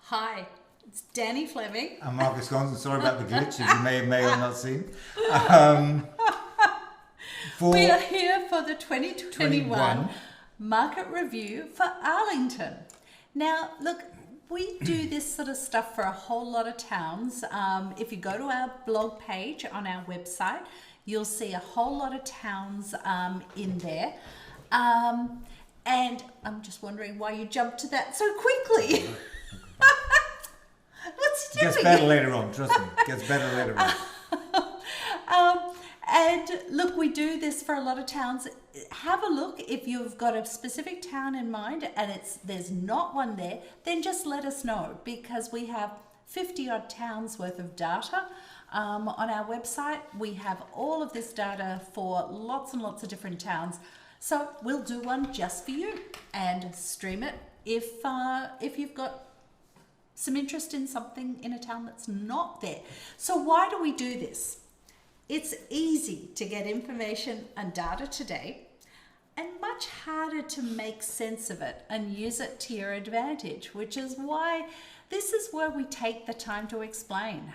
Hi, it's Danny Fleming. I'm Marcus Gonson. Sorry about the glitch, as you may or not seen. Um, We are here for the 2021 21. market review for Arlington. Now, look, we do this sort of stuff for a whole lot of towns. If you go to our blog page on our website, you'll see a whole lot of towns in there. And I'm just wondering why you jumped to that so quickly. What's he doing? It gets better later on, trust me. It gets better later on. And look, we do this for a lot of towns. Have a look. If you've got a specific town in mind and there's not one there, then just let us know, because we have 50 odd towns worth of data on our website. We have all of this data for lots and lots of different towns. So we'll do one just for you and stream it if you've got some interest in something in a town that's not there. So why do we do this? It's easy to get information and data today, and much harder to make sense of it and use it to your advantage, which is why this is where we take the time to explain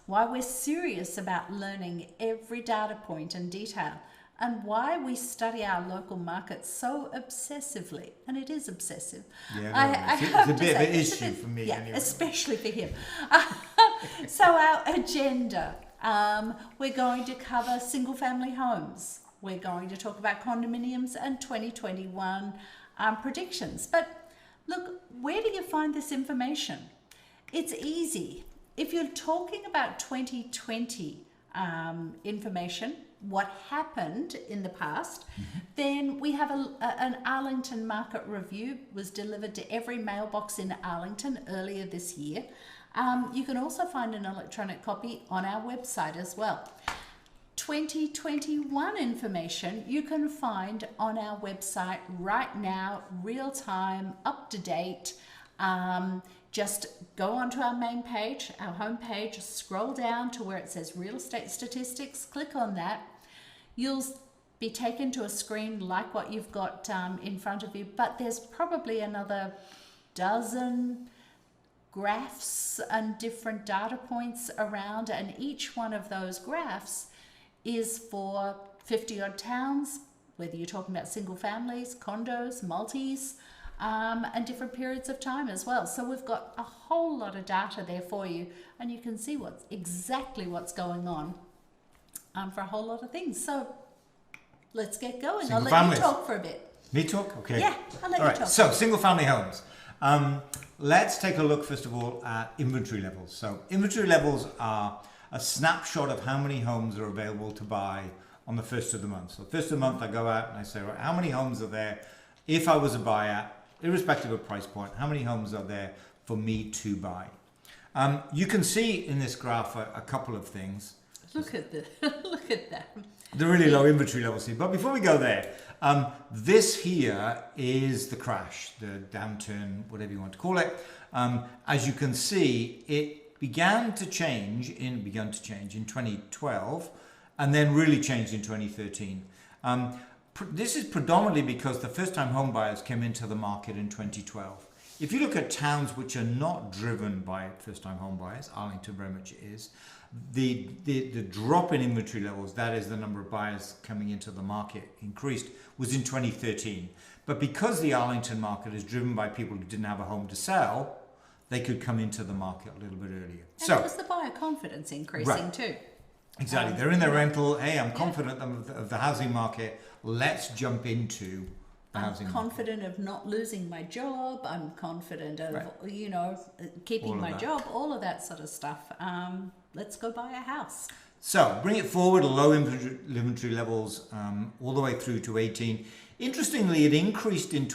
why we're serious about learning every data point and detail, and why we study our local markets so obsessively. And it is obsessive. Yeah, it's a bit of an issue for me. Yeah, anyway. especially for him. So our agenda, we're going to cover single family homes. We're going to talk about condominiums and 2021 predictions. But look, where do you find this information? It's easy. If you're talking about 2020 information, what happened in the past, then we have an Arlington market review, was delivered to every mailbox in Arlington earlier this year. You can also find an electronic copy on our website as well. 2021 information you can find on our website right now, real time, up to date. Just go onto our main page, our home page, scroll down to where it says real estate statistics, click on that. You'll be taken to a screen like what you've got in front of you, but there's probably another dozen graphs and different data points around, and each one of those graphs is for 50 odd towns, whether you're talking about single families, condos, multis, and different periods of time as well. So we've got a whole lot of data there for you, and you can see exactly what's going on for a whole lot of things. So let's get going. Single I'll let families. you talk for a bit. Me talk? Okay. Yeah, I'll let All you right, talk. so single family homes. Let's take a look first of all at inventory levels. So inventory levels are a snapshot of how many homes are available to buy on the first of the month. So first of the month I go out and I say, right, how many homes are there if I was a buyer, irrespective of price point, how many homes are there for me to buy? You can see in this graph a couple of things. Look at that. The really low inventory levels here. But before we go there, this here is the crash, the downturn, whatever you want to call it. As you can see, it began to change in 2012, and then really changed in 2013. This is predominantly because the first-time home buyers came into the market in 2012. If you look at towns which are not driven by first-time home buyers, Arlington very much is, the drop in inventory levels, that is the number of buyers coming into the market increased, was in 2013. But because the Arlington market is driven by people who didn't have a home to sell, they could come into the market a little bit earlier. And it was the buyer confidence increasing too. Exactly. They're in their rental. Hey, I'm confident of the housing market. Let's jump into the housing I'm confident of not losing my job. I'm confident of, keeping my job, all of that sort of stuff. Let's go buy a house. So bring it forward, low inventory levels all the way through to 18. Interestingly, it increased in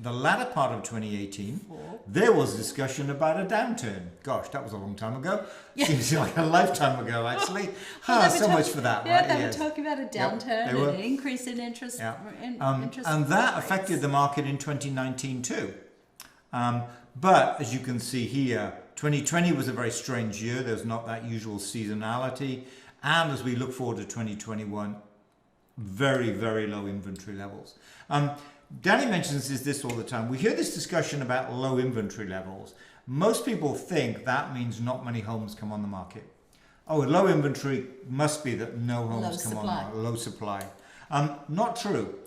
the latter part of 2018. There was discussion about a downturn. Gosh, that was a long time ago. Yeah. Seems like a lifetime ago, actually. So much for that, yeah, right? They were talking about a downturn and an increase in interest. Yeah. Interest and that rates. affected the market in 2019 too. But as you can see here, 2020 was a very strange year. There's not that usual seasonality. And as we look forward to 2021, very, very low inventory levels. Danny mentions this all the time. We hear this discussion about low inventory levels. Most people think that means not many homes come on the market. Oh, low inventory must be that no homes come on the market, low supply. Not true.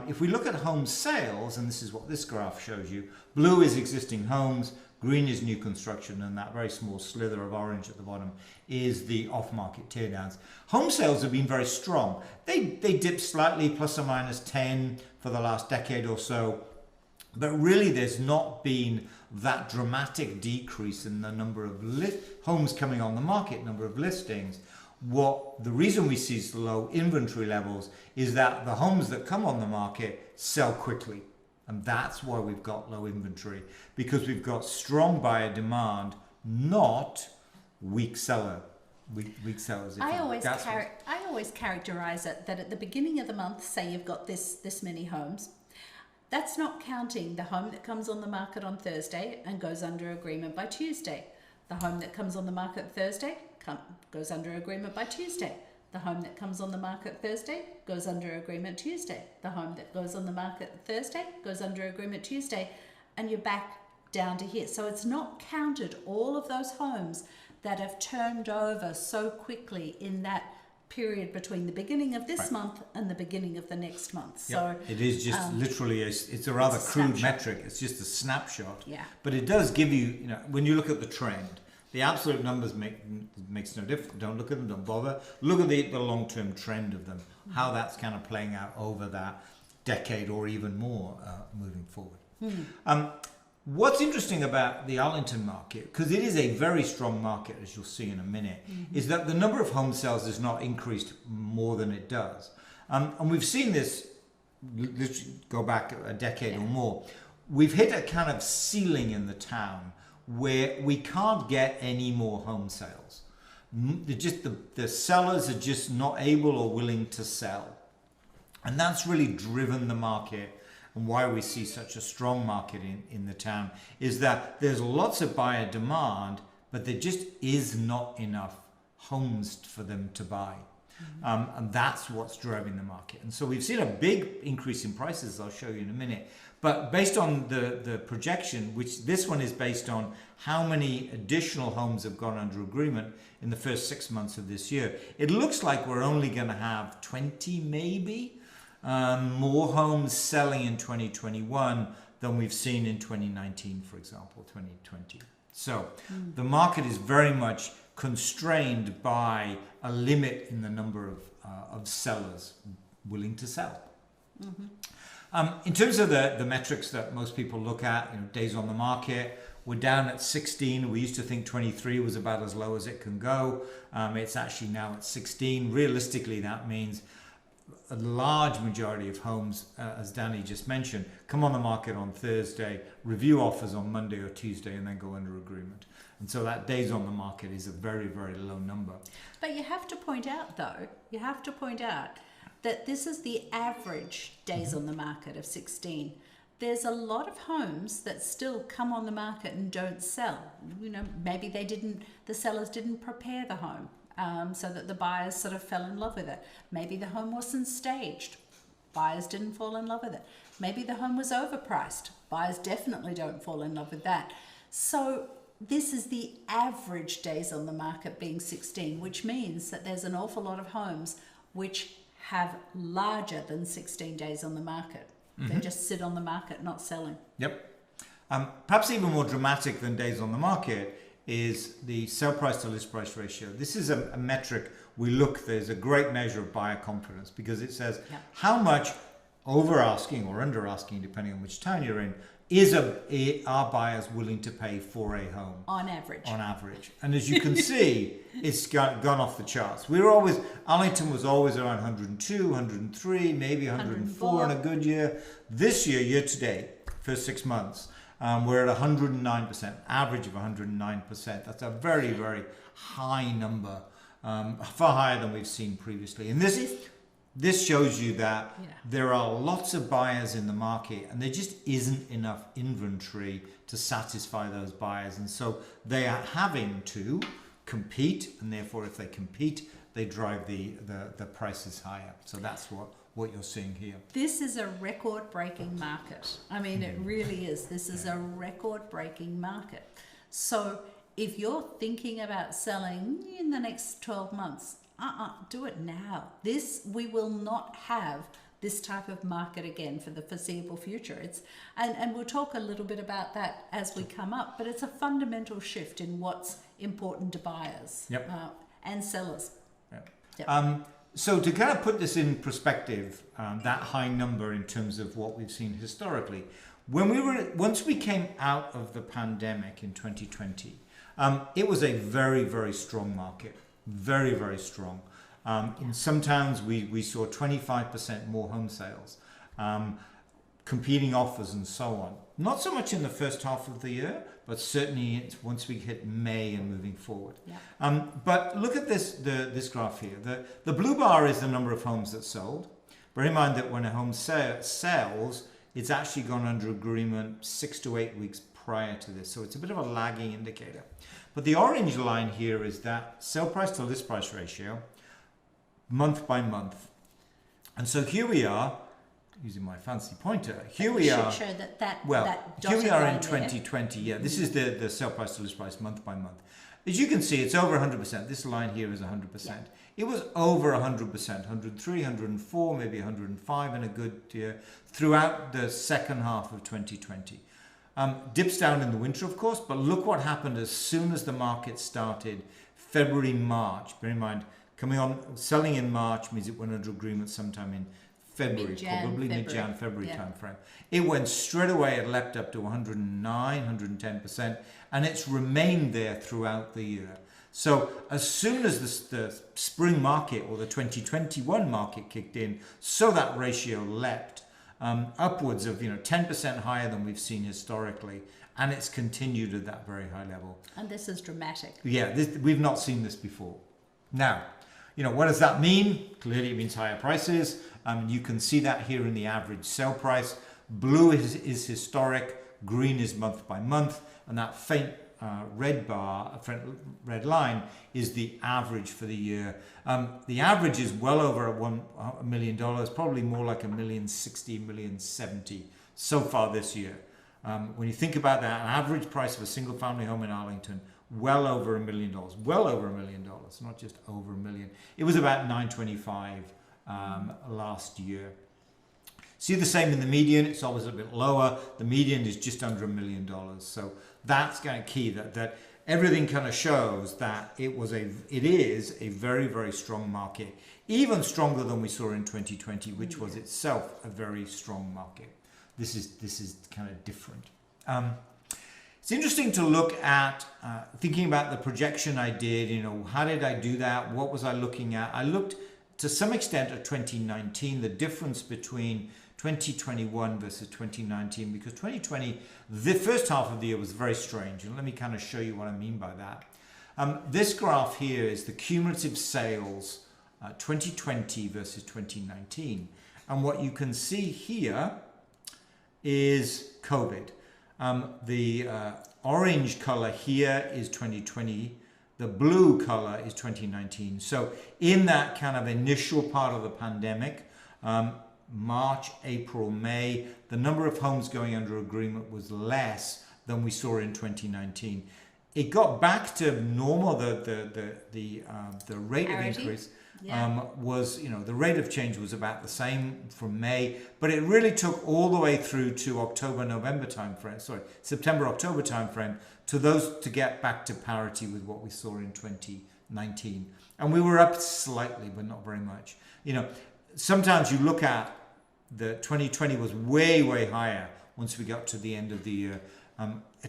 If we look at home sales, and this is what this graph shows you, blue is existing homes, green is new construction, and that very small slither of orange at the bottom is the off-market teardowns. Home sales have been very strong. They dipped slightly, plus or minus 10 for the last decade or so, but really there's not been that dramatic decrease in the number of homes coming on the market, number of listings. The reason we see low inventory levels is that the homes that come on the market sell quickly. And that's why we've got low inventory, because we've got strong buyer demand, not weak sellers. I always characterize it that at the beginning of the month, say you've got this many homes, that's not counting the home that comes on the market on Thursday and goes under agreement by Tuesday. The home that comes on the market Thursday goes under agreement by Tuesday. The home that comes on the market Thursday goes under agreement Tuesday. The home that goes on the market Thursday goes under agreement Tuesday, and you're back down to here. So it's not counted all of those homes that have turned over so quickly in that period between the beginning of this month and the beginning of the next month. So it is just literally it's a rather crude metric. It's just a snapshot. Yeah. But it does give you, when you look at the trend, the absolute numbers makes no difference. Don't look at them, don't bother. Look at the long-term trend of them, how that's kind of playing out over that decade or even more moving forward. What's interesting about the Arlington market, because it is a very strong market, as you'll see in a minute, is that the number of home sales has not increased more than it does. And we've seen this, let's go back a decade or more. We've hit a kind of ceiling in the town where we can't get any more home sales. The sellers are just not able or willing to sell. And that's really driven the market, and why we see such a strong market in the town is that there's lots of buyer demand, but there just is not enough homes for them to buy. And that's what's driving the market. And so we've seen a big increase in prices, I'll show you in a minute. But based on the projection, which this one is based on how many additional homes have gone under agreement in the first 6 months of this year, it looks like we're only going to have 20 maybe more homes selling in 2021 than we've seen in 2019, for example, 2020. So the market is very much constrained by a limit in the number of sellers willing to sell. In terms of the metrics that most people look at, days on the market, we're down at 16. We used to think 23 was about as low as it can go. It's actually now at 16. Realistically, that means a large majority of homes, as Danny just mentioned, come on the market on Thursday, review offers on Monday or Tuesday, and then go under agreement. And so that days on the market is a very, very low number. But you have to point out, though, that this is the average days on the market of 16. There's a lot of homes that still come on the market and don't sell. Maybe the sellers didn't prepare the home so that the buyers sort of fell in love with it. Maybe the home wasn't staged. Buyers didn't fall in love with it. Maybe the home was overpriced. Buyers definitely don't fall in love with that. So this is the average days on the market being 16, which means that there's an awful lot of homes which have larger than 16 days on the market. They just sit on the market, not selling. Yep. Perhaps even more dramatic than days on the market is the sale price to list price ratio. This is a metric there's a great measure of buyer confidence, because it says how much over asking or under asking, depending on which town you're in, are buyers willing to pay for a home? On average. And as you can see, it's gone off the charts. Arlington was always around 102, 103, maybe 104 in a good year. This year to date, first 6 months, we're at 109%, average of 109%. That's a very, very high number, far higher than we've seen previously. And this shows you that there are lots of buyers in the market, and there just isn't enough inventory to satisfy those buyers. And so they are having to compete, and therefore if they compete, they drive the prices higher. So that's what you're seeing here. This is a record-breaking market. I mean, it really is. This is a record-breaking market. So if you're thinking about selling in the next 12 months, do it now. We will not have this type of market again for the foreseeable future. And we'll talk a little bit about that as we come up, but it's a fundamental shift in what's important to buyers and sellers. Yep. So to kind of put this in perspective, that high number in terms of what we've seen historically, once we came out of the pandemic in 2020, it was a very, very strong market, very, very strong. In some towns, we saw 25% more home sales, competing offers and so on. Not so much in the first half of the year, but certainly once we hit May and moving forward. Yeah. But look at this graph here. The blue bar is the number of homes that sold. Bear in mind that when a home sells, it's actually gone under agreement 6 to 8 weeks prior to this. So it's a bit of a lagging indicator. But the orange line here is that sale price to list price ratio, month by month. And so here we are, using my fancy pointer, here we are. Show that Here we are in there. 2020. Yeah, this is the sale price to list price month by month. As you can see, it's over 100%. This line here is 100%. Yeah. It was over 100%, 103, 104, maybe 105 in a good year throughout the second half of 2020. Dips down in the winter, of course, but look what happened as soon as the market started, February, March. Bear in mind, selling in March means it went under agreement sometime in February, probably mid-Jan, February timeframe. It went straight away, it leapt up to 109, 110%, and it's remained there throughout the year. So as soon as the spring market or the 2021 market kicked in, so that ratio leapt upwards of 10% higher than we've seen historically, and it's continued at that very high level. And this is dramatic. Yeah, we've not seen this before. Now, what does that mean? Clearly it means higher prices. You can see that here in the average sale price. Blue is historic, green is month by month, and that faint red red line is the average for the year. The average is well over $1 million, probably more like $1,060,000, $1,070,000 so far this year. When you think about that, an average price of a single family home in Arlington, well over $1 million, well over $1 million, not just over $1 million. It was about $925,000 last year. See the same in the median. It's always a bit lower. The median is just under $1 million. So that's kind of key. That everything kind of shows that it is a very, very strong market, even stronger than we saw in 2020, which was itself a very strong market. This is kind of different. It's interesting to look at thinking about the projection I did. How did I do that? What was I looking at? I looked to some extent at 2019, the difference between 2021 versus 2019, because 2020, the first half of the year was very strange. And let me kind of show you what I mean by that. This graph here is the cumulative sales 2020 versus 2019. And what you can see here is COVID. The orange color here is 2020. The blue color is 2019. So in that kind of initial part of the pandemic, March, April, May, the number of homes going under agreement was less than we saw in 2019. It got back to normal. The rate of increase was, the rate of change was about the same from May, but it really took all the way through to September, October timeframe to get back to parity with what we saw in 2019. And we were up slightly, but not very much. Sometimes you look at the 2020 was way, way higher once we got to the end of the year.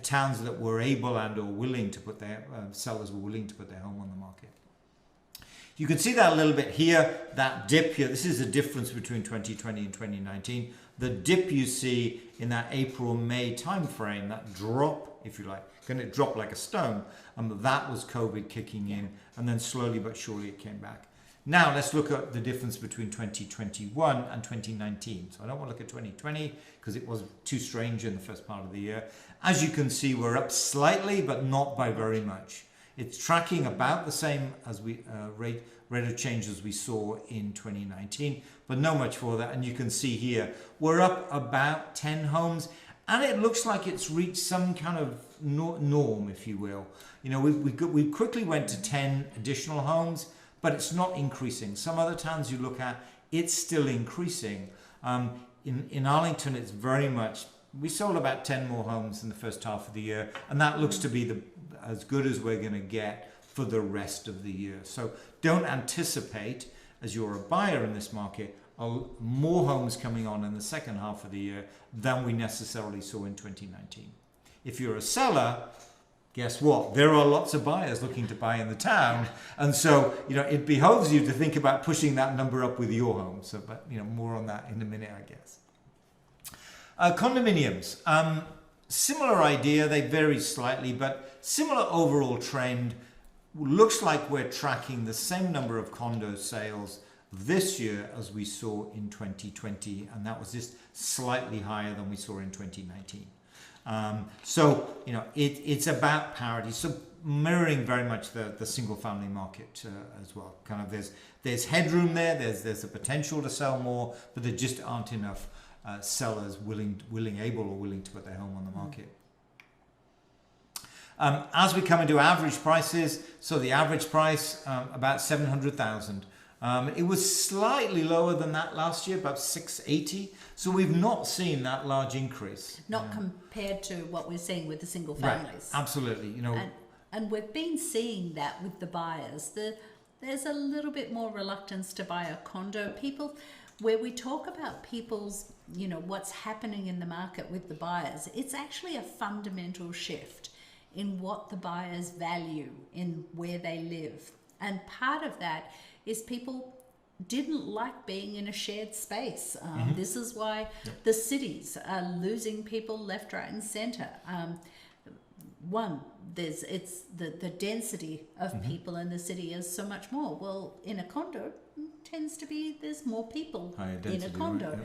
Towns that were able and or willing to put their sellers were willing to put their home on the market. You can see that a little bit here, that dip here. This is the difference between 2020 and 2019. The dip you see in that April-May timeframe, that drop, if you like, going to drop like a stone, that was COVID kicking in, and then slowly but surely it came back. Now let's look at the difference between 2021 and 2019. So I don't want to look at 2020 because it was too strange in the first part of the year. As you can see, we're up slightly, but not by very much. It's tracking about the same as we rate of change as we saw in 2019, but not much for that. And you can see here we're up about 10 homes, and it looks like it's reached some kind of norm, if you will. You know, we quickly went to 10 additional homes, but it's not increasing. Some other towns you look at, it's still increasing. In Arlington, it's very much, we sold about 10 more homes in the first half of the year, and that looks to be as good as we're going to get for the rest of the year. So don't anticipate, as you're a buyer in this market, more homes coming on in the second half of the year than we necessarily saw in 2019. If you're a seller, guess what? There are lots of buyers looking to buy in the town. And so, you know, it behoves you to think about pushing that number up with your home. So, but, you know, more on that in a minute, I guess. Condominiums. Similar idea. They vary slightly, but similar overall trend. Looks like we're tracking the same number of condo sales this year as we saw in 2020. And that was just slightly higher than we saw in 2019. So, you know, it's about parity. So mirroring very much the single family market as well. Kind of there's headroom there. There's a potential to sell more, but there just aren't enough sellers able to put their home on the market. As we come into average prices, so the average price about 700,000. It was slightly lower than that last year, about 680. So we've not seen that large increase. Not compared to what we're seeing with the single families. Right, absolutely. You know, and we've been seeing that with the buyers. There's a little bit more reluctance to buy a condo. People, where we talk about people's, you know, what's happening in the market with the buyers, it's actually a fundamental shift in what the buyers value in where they live. And part of that is people didn't like being in a shared space. This is why the cities are losing people left, right, and centre. It's the density of people in the city is so much more. Well, in a condo, tends to be there's more people in a condo,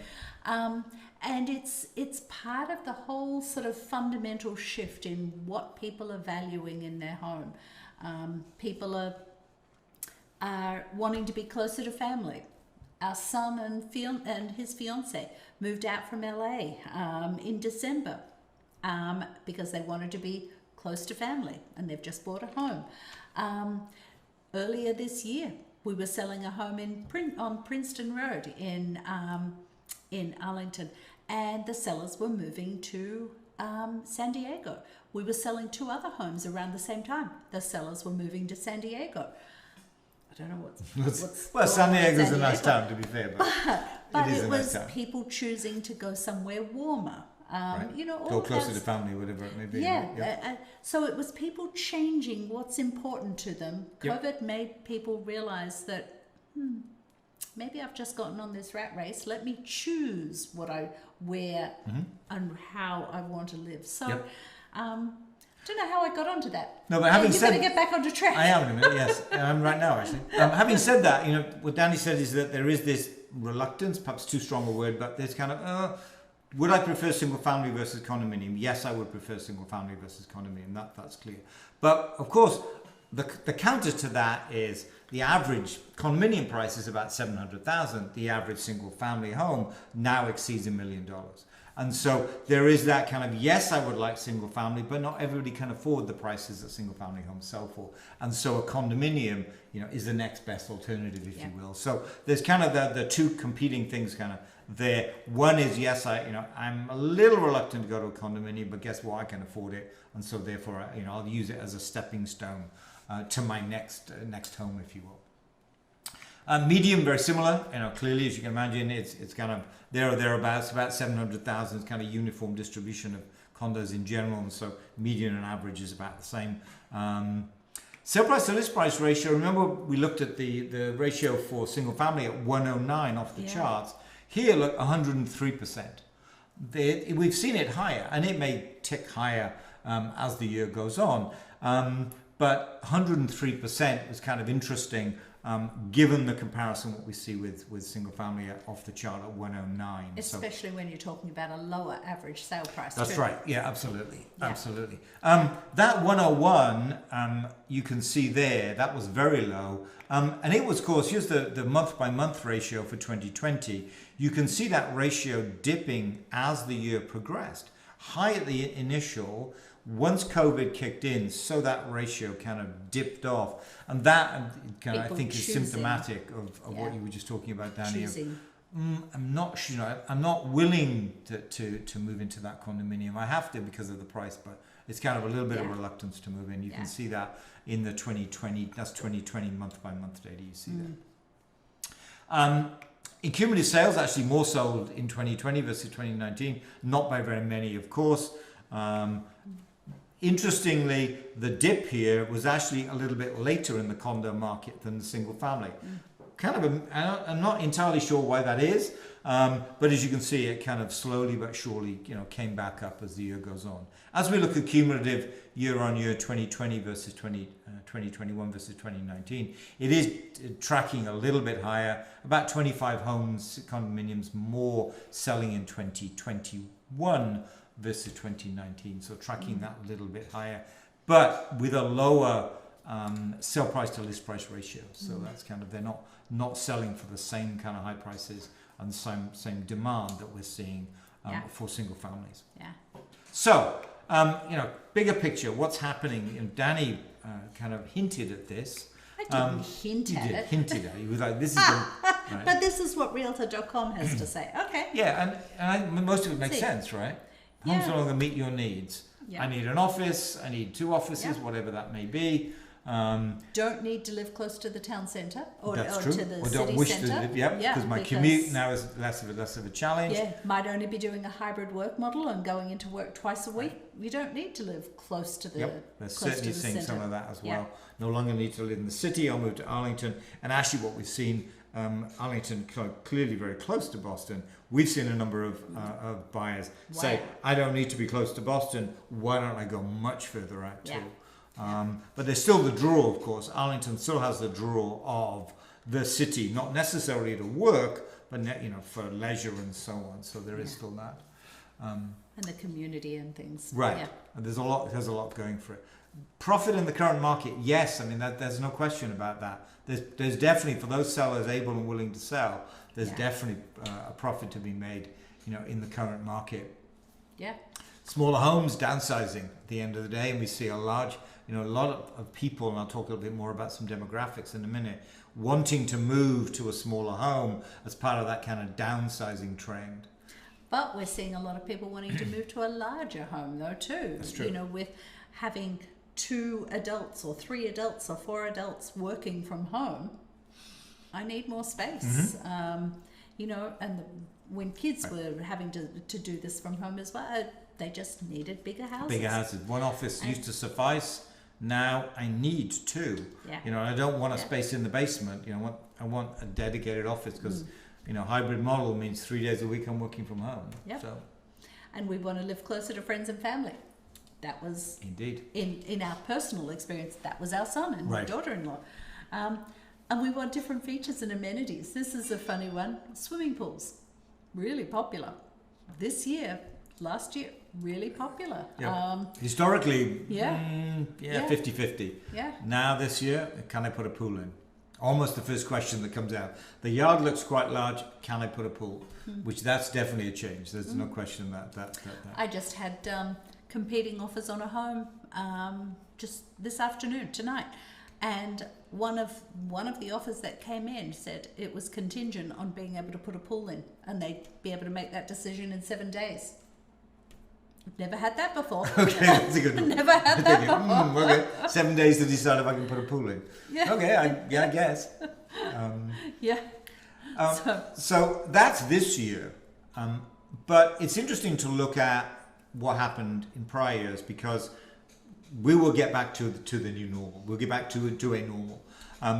right, and it's part of the whole sort of fundamental shift in what people are valuing in their home. People are wanting to be closer to family. Our son and his fiance moved out from LA in December because they wanted to be close to family, and they've just bought a home. Earlier this year, we were selling a home on Princeton Road in Arlington, and the sellers were moving to San Diego. We were selling 2 other homes around the same time. The sellers were moving to San Diego. I don't know what's well, San Diego's a nice town, to be fair, but it was nice people choosing to go somewhere warmer. Right. You know, go closer to family, whatever it may be. Yeah. So it was people changing what's important to them. COVID made people realize that maybe I've just gotten on this rat race. Let me choose what I wear and how I want to live. So. I don't know how I got onto that. No, but having said, you better get back onto track. I am in a minute. Yes, I'm right now actually. Having said that, you know what Danny said is that there is this reluctance, perhaps too strong a word, but there's kind of would I prefer single family versus condominium? Yes, I would prefer single family versus condominium. That's clear. But of course, the counter to that is the average condominium price is about 700,000. The average single family home now exceeds $1 million. And so there is that kind of, yes, I would like single family, but not everybody can afford the prices that single family homes sell for. And so a condominium, you know, is the next best alternative, if you will. So there's kind of the two competing things kind of there. One is, yes, I'm a little reluctant to go to a condominium, but guess what? I can afford it. And so therefore, I'll use it as a stepping stone to my next home, if you will. Medium, very similar. Clearly, as you can imagine, it's kind of there or thereabouts, about 700,000. It's kind of uniform distribution of condos in general, and so median and average is about the same. Sale price to list price ratio. Remember, we looked at the ratio for single family at 109 off the charts. Here, look, 103%. We've seen it higher, and it may tick higher as the year goes on. But 103% was kind of interesting. given the comparison what we see with single family off the chart at 109. Especially when you're talking about a lower average sale price. That's too. right. Yeah, absolutely. Yeah. Absolutely. That 101, you can see there, that was very low. And it was, of course, here's the month by month ratio for 2020. You can see that ratio dipping as the year progressed. High at the initial, once COVID kicked in, so that ratio kind of dipped off. And that kind of, I think, is symptomatic of what you were just talking about, Danny. I'm not sure. I'm not willing to move into that condominium. I have to because of the price, but it's kind of a little bit of reluctance to move in. You can see that in the 2020. That's 2020 month by month data. You see that. In cumulative sales, actually more sold in 2020 versus 2019. Not by very many, of course. Interestingly, the dip here was actually a little bit later in the condo market than the single family. I'm not entirely sure why that is, but as you can see, it kind of slowly but surely, came back up as the year goes on. As we look at cumulative year on year, 2020 versus 2021 versus 2019, it is tracking a little bit higher. About 25 homes, condominiums more selling in 2021 versus 2019, so tracking that a little bit higher, but with a lower sell price to list price ratio. So that's kind of, they're not selling for the same kind of high prices and same demand that we're seeing for single families. Yeah. So bigger picture, what's happening? Danny kind of hinted at this. I didn't hint at it. Hinted at it. He was like, this is right. But this is what Realtor.com has to say. Okay. Yeah, and most of it makes sense, right? Homes no longer meet your needs. Yeah. I need an office, I need 2 offices, whatever that may be. Don't need to live close to the town centre or to the or city don't wish centre. to live, because my commute now is less of a challenge. Yeah, might only be doing a hybrid work model and going into work twice a week. You don't need to live close to the They're certainly seeing some of that as well. Yeah. No longer need to live in the city. I'll move to Arlington. And actually what we've seen, Arlington clearly very close to Boston. We've seen a number of buyers say, I don't need to be close to Boston. Why don't I go much further out too? But there's still the draw, of course. Arlington still has the draw of the city, not necessarily to work, but for leisure and so on. So there is still that. And the community and things. Right. Yeah. And there's a lot going for it. Profit in the current market, yes. I mean, there's no question about that. There's definitely, for those sellers able and willing to sell, there's definitely a profit to be made, in the current market. Yeah. Smaller homes, downsizing at the end of the day, and we see a lot of people, and I'll talk a little bit more about some demographics in a minute, wanting to move to a smaller home as part of that kind of downsizing trend. But we're seeing a lot of people wanting to move to a larger home though too. That's true. With having 2 adults or 3 adults or 4 adults working from home, I need more space. And when kids were having to do this from home as well, they just needed bigger houses. Bigger houses. One office used to suffice. Now I need 2. Yeah. I don't want a space in the basement. I want a dedicated office because, hybrid model means 3 days a week I'm working from home. Yep. So. And we want to live closer to friends and family. That was indeed in our personal experience. That was our son and my daughter-in-law. And we want different features and amenities. This is a funny one. Swimming pools, really popular. This year, last year, really popular. Yep. Historically, 50-50. Yeah. Now this year, can I put a pool in? Almost the first question that comes out. The yard looks quite large. Can I put a pool? Which that's definitely a change. There's no question about that. I just had competing offers on a home just this afternoon, tonight. And one of the offers that came in said it was contingent on being able to put a pool in, and they'd be able to make that decision in 7 days. I've never had that before. Okay, that's a good one. Never had that before. Okay, 7 days to decide if I can put a pool in. Yeah. Okay, I guess. So that's this year. But it's interesting to look at what happened in prior years, because we will get back to the new normal. We'll get back to a normal.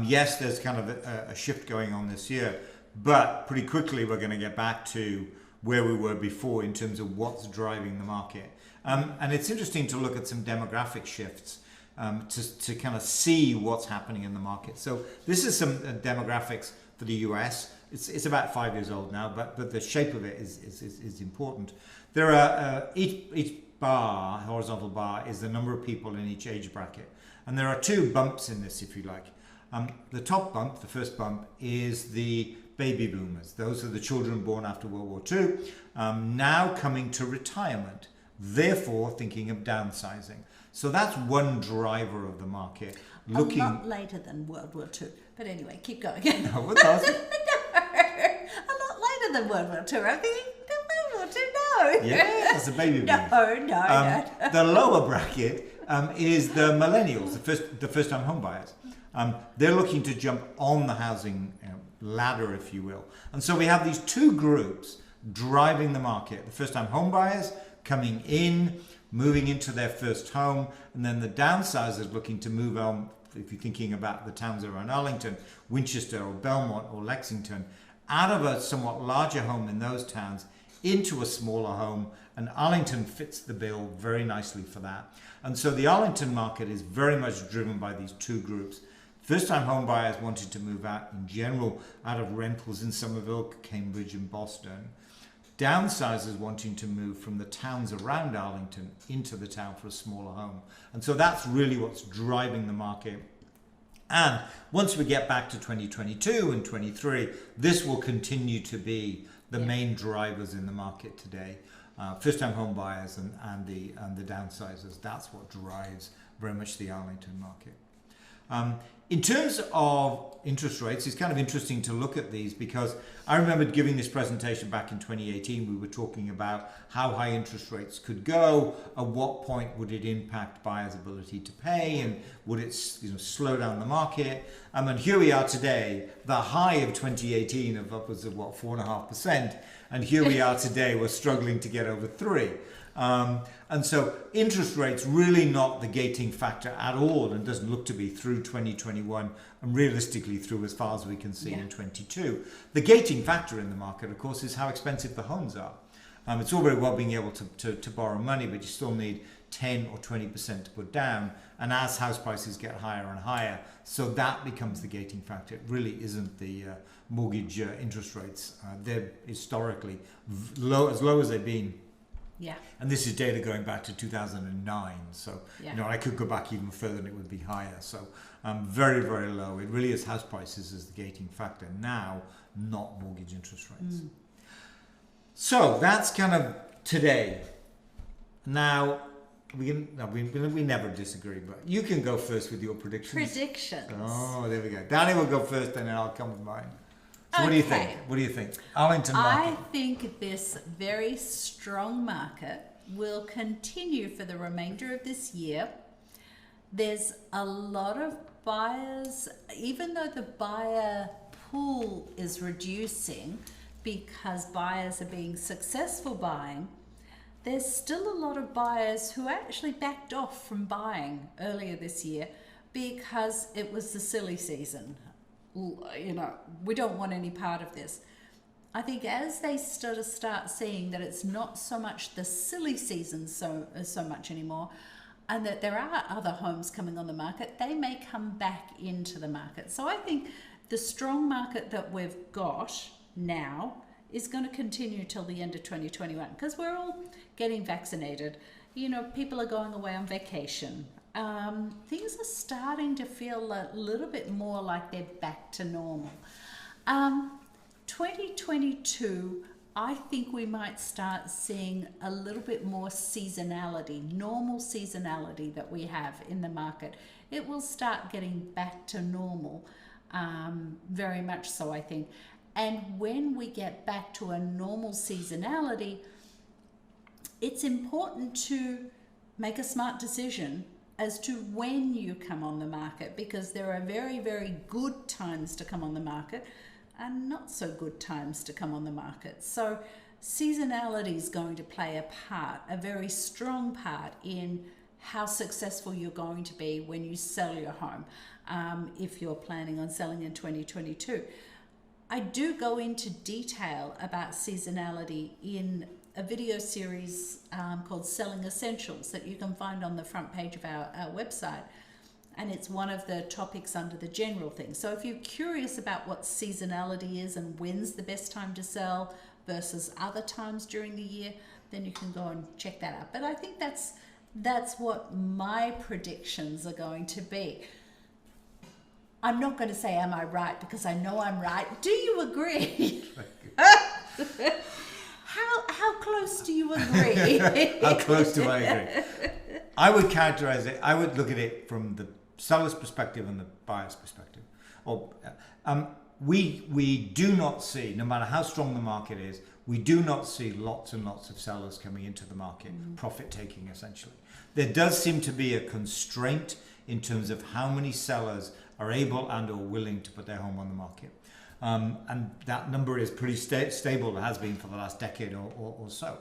Yes, there's kind of a shift going on this year, but pretty quickly we're going to get back to where we were before in terms of what's driving the market. And it's interesting to look at some demographic shifts. to kind of see what's happening in the market. So this is some demographics for the US. It's about 5 years old now, but the shape of it is important. There are each bar, horizontal bar, is the number of people in each age bracket, and there are two bumps in this, if you like. The top bump, the first bump, is the baby boomers. Those are the children born after World War II, now coming to retirement, therefore thinking of downsizing. So that's one driver of the market. A lot later than World War II. But anyway, keep going. No, what else? No, a lot later than World War II. I think World War II, no. Yeah, that's a baby boomer. No. The lower bracket is the millennials, the first-time home buyers. They're looking to jump on the housing ladder, if you will. And so we have these two groups driving the market. The first-time home buyers coming in, moving into their first home, and then the downsizers looking to move on, if you're thinking about the towns around Arlington, Winchester or Belmont or Lexington, out of a somewhat larger home in those towns into a smaller home, and Arlington fits the bill very nicely for that. And so the Arlington market is very much driven by these two groups. First-time home buyers wanting to move out in general, out of rentals in Somerville, Cambridge and Boston. Downsizers wanting to move from the towns around Arlington into the town for a smaller home. And so that's really what's driving the market. And once we get back to 2022 and 23, this will continue to be the main drivers in the market today. First-time home buyers and the downsizers. That's what drives very much the Arlington market. In terms of interest rates, it's kind of interesting to look at these because I remember giving this presentation back in 2018. We were talking about how high interest rates could go, at what point would it impact buyers' ability to pay, and would it slow down the market. And here we are today, the high of 2018 of upwards of 4.5%, and here we are today, we're struggling to get over 3%. And so interest rates really not the gating factor at all, and doesn't look to be through 2021 and realistically through as far as we can see in 22. The gating factor in the market, of course, is how expensive the homes are. It's all very well being able to borrow money, but you still need 10 or 20% to put down. And as house prices get higher and higher, so that becomes the gating factor. It really isn't the mortgage interest rates. They're historically as low as they've been. Yeah. And this is data going back to 2009. So, I could go back even further and it would be higher. So, very, very low. It really is house prices as the gating factor now, not mortgage interest rates. So, that's kind of today. Now, we never disagree, but you can go first with your predictions. Predictions. Oh, there we go. Danny will go first and then I'll come with mine. So what do you think? What do you think? Arlington market. I think this very strong market will continue for the remainder of this year. There's a lot of buyers, even though the buyer pool is reducing because buyers are being successful buying, there's still a lot of buyers who actually backed off from buying earlier this year because it was the silly season. We don't want any part of this. I think as they start seeing that it's not so much the silly season so much anymore, and that there are other homes coming on the market, they may come back into the market. So I think the strong market that we've got now is going to continue till the end of 2021 because we're all getting vaccinated. People are going away on vacation. Things are starting to feel a little bit more like they're back to normal. 2022, I think we might start seeing a little bit more seasonality, normal seasonality that we have in the market. It will start getting back to normal, very much so, I think. And when we get back to a normal seasonality, it's important to make a smart decision as to when you come on the market, because there are very, very good times to come on the market and not so good times to come on the market. So seasonality is going to play a part, a very strong part in how successful you're going to be when you sell your home, if you're planning on selling in 2022. I do go into detail about seasonality in a video series called Selling Essentials that you can find on the front page of our website. And it's one of the topics under the general thing. So if you're curious about what seasonality is and when's the best time to sell versus other times during the year, then you can go and check that out. But I think that's what my predictions are going to be. I'm not going to say, am I right? Because I know I'm right. Do you agree? How close do you agree? How close do I agree? I would characterize it, I would look at it from the seller's perspective and the buyer's perspective. We do not see, no matter how strong the market is, we do not see lots and lots of sellers coming into the market, profit taking essentially. There does seem to be a constraint in terms of how many sellers are able and or willing to put their home on the market. And that number is pretty stable, it has been for the last decade or so.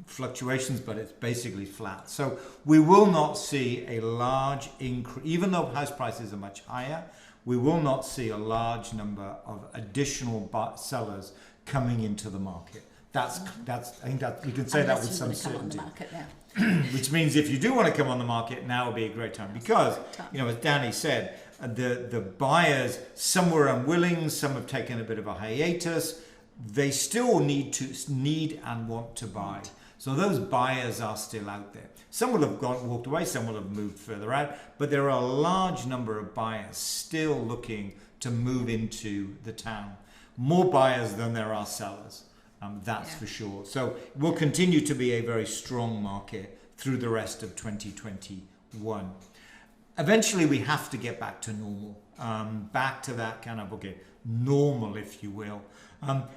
Fluctuations, but it's basically flat. So we will not see a large increase, even though house prices are much higher, we will not see a large number of additional sellers coming into the market. That's I think that we can say that with some certainty. Which means if you do want to come on the market, now would be a great time because, you know, as Danny said, the buyers, some were unwilling, some have taken a bit of a hiatus. They still need and want to buy. So those buyers are still out there. Some will have walked away, some will have moved further out, but there are a large number of buyers still looking to move into the town. More buyers than there are sellers, that's for sure. So it will continue to be a very strong market through the rest of 2021. Eventually we have to get back to normal, back to that kind of, normal, if you will.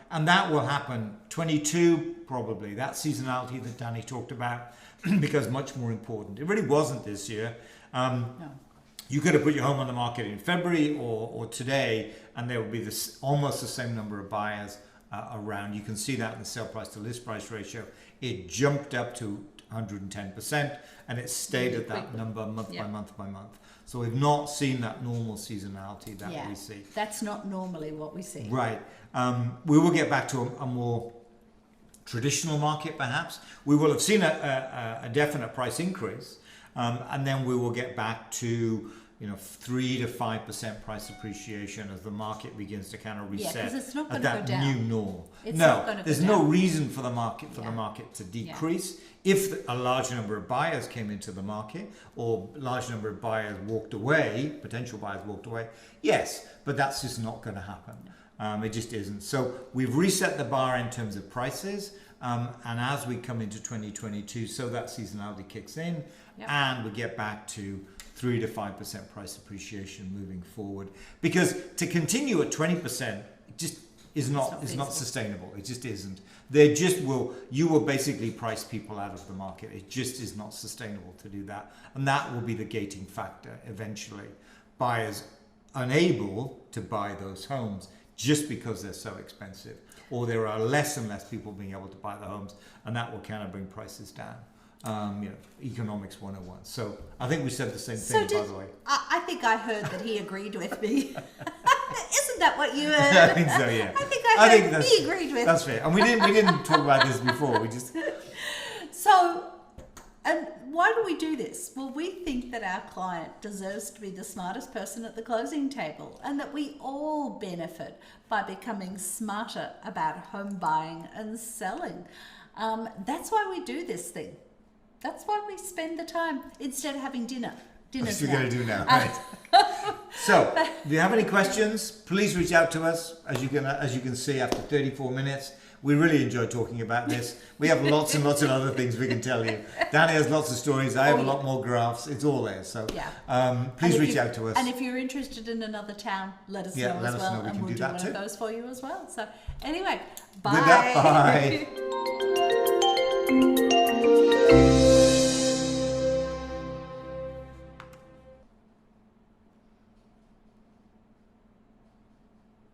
And that will happen 22, probably, that seasonality that Danny talked about, because much more important. It really wasn't this year. No. You could have put your home on the market in February or today, and there will be almost the same number of buyers around. You can see that in the sale price to list price ratio. It jumped up to 110%, and it stayed at that number month by month by month. So we've not seen that normal seasonality that we see. That's not normally what we see. Right. We will get back to a more traditional market, perhaps. We will have seen a definite price increase, and then we will get back to 3 to 5% price appreciation as the market begins to kind of reset it's not at that that new norm. There's no reason for the market to decrease. If a large number of buyers came into the market or a large number of buyers walked away, potential buyers walked away, yes, but that's just not going to happen. It just isn't. So we've reset the bar in terms of prices, and as we come into 2022, so that seasonality kicks in, and we get back to 3 to 5% price appreciation moving forward. Because to continue at 20% just is not sustainable. It just isn't. You will basically price people out of the market. It just is not sustainable to do that. And that will be the gating factor eventually. Buyers unable to buy those homes just because they're so expensive, or there are less and less people being able to buy the homes, and that will kind of bring prices down. Economics 101. So I think we said the same thing, by the way. I think I heard that he agreed with me. Isn't that what you heard? I think so, yeah. I think he agreed with. That's fair. And we didn't talk about this before. We just. So, and why do we do this? Well, we think that our client deserves to be the smartest person at the closing table, and that we all benefit by becoming smarter about home buying and selling. That's why we do this thing. That's why we spend the time instead of having dinner. That's what we're going to do now, right? So, if you have any questions, please reach out to us. As you can see, after 34 minutes, we really enjoy talking about this. We have lots and lots of other things we can tell you. Danny has lots of stories. I have a lot more graphs. It's all there. So, please reach out to us. And if you're interested in another town, let us know as well, and we'll do one of those for you as well. So, anyway, bye. With that, bye.